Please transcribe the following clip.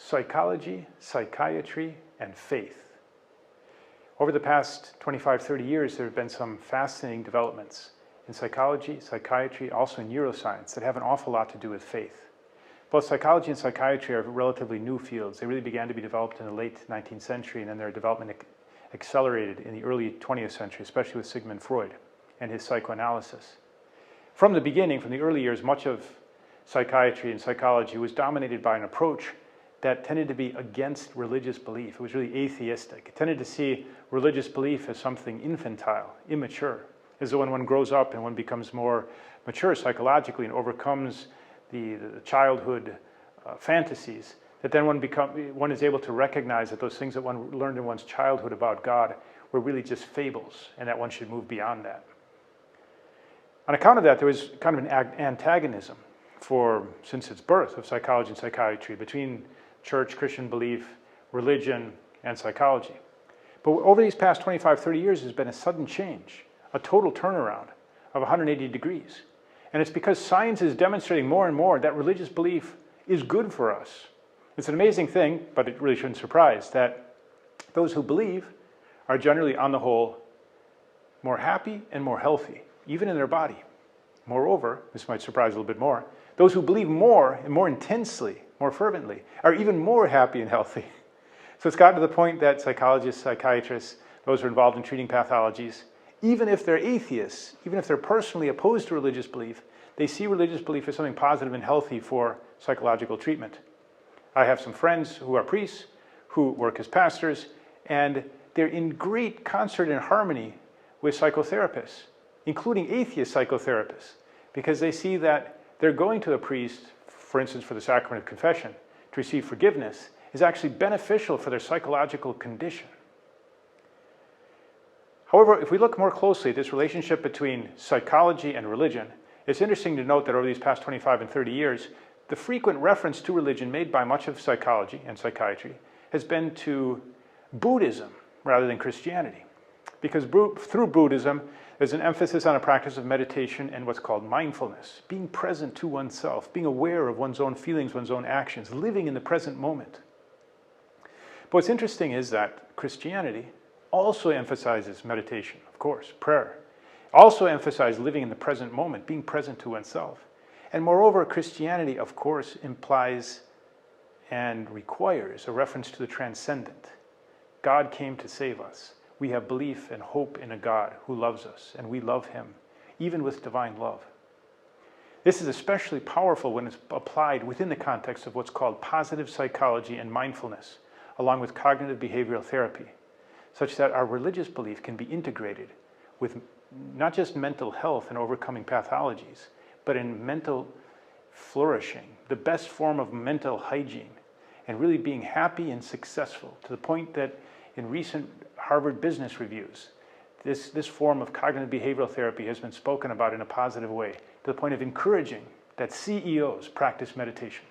Psychology, Psychiatry, and Faith. Over the past 25, 30 years, there have been some fascinating developments in psychology, psychiatry, also in neuroscience that have an awful lot to do with faith. Both psychology and psychiatry are relatively new fields. They really began to be developed in the late 19th century, and then their development accelerated in the early 20th century, especially with Sigmund Freud and his psychoanalysis. From the beginning, from the early years, much of psychiatry and psychology was dominated by an approach that tended to be against religious belief. It was really atheistic. It tended to see religious belief as something infantile, immature, as though when one grows up and one becomes more mature psychologically and overcomes the childhood fantasies, that then one is able to recognize that those things that one learned in one's childhood about God were really just fables, and that one should move beyond that. On account of that, there was kind of an antagonism since its birth of psychology and psychiatry between church, Christian belief, religion, and psychology. But over these past 25, 30 years, there's been a sudden change, a total turnaround of 180 degrees. And it's because science is demonstrating more and more that religious belief is good for us. It's an amazing thing, but it really shouldn't surprise, that those who believe are generally, on the whole, more happy and more healthy, even in their body. Moreover, this might surprise a little bit more, those who believe more and more intensely, more fervently, are even more happy and healthy. So it's gotten to the point that psychologists, psychiatrists, those who are involved in treating pathologies, even if they're atheists, even if they're personally opposed to religious belief, they see religious belief as something positive and healthy for psychological treatment. I have some friends who are priests, who work as pastors, and they're in great concert and harmony with psychotherapists, including atheist psychotherapists, because they see that they're going to a priest, for instance, for the sacrament of confession, to receive forgiveness, is actually beneficial for their psychological condition. However, if we look more closely at this relationship between psychology and religion, it's interesting to note that over these past 25 and 30 years, the frequent reference to religion made by much of psychology and psychiatry has been to Buddhism rather than Christianity. Because through Buddhism, there's an emphasis on a practice of meditation and what's called mindfulness, being present to oneself, being aware of one's own feelings, one's own actions, living in the present moment. But what's interesting is that Christianity also emphasizes meditation, of course, prayer, also emphasizes living in the present moment, being present to oneself. And moreover, Christianity, of course, implies and requires a reference to the transcendent. God came to save us. We have belief and hope in a God who loves us, and we love him, even with divine love. This is especially powerful when it's applied within the context of what's called positive psychology and mindfulness, along with cognitive behavioral therapy, such that our religious belief can be integrated with not just mental health and overcoming pathologies, but in mental flourishing, the best form of mental hygiene, and really being happy and successful, to the point that in recent Harvard Business Reviews, this form of cognitive behavioral therapy has been spoken about in a positive way, to the point of encouraging that CEOs practice meditation.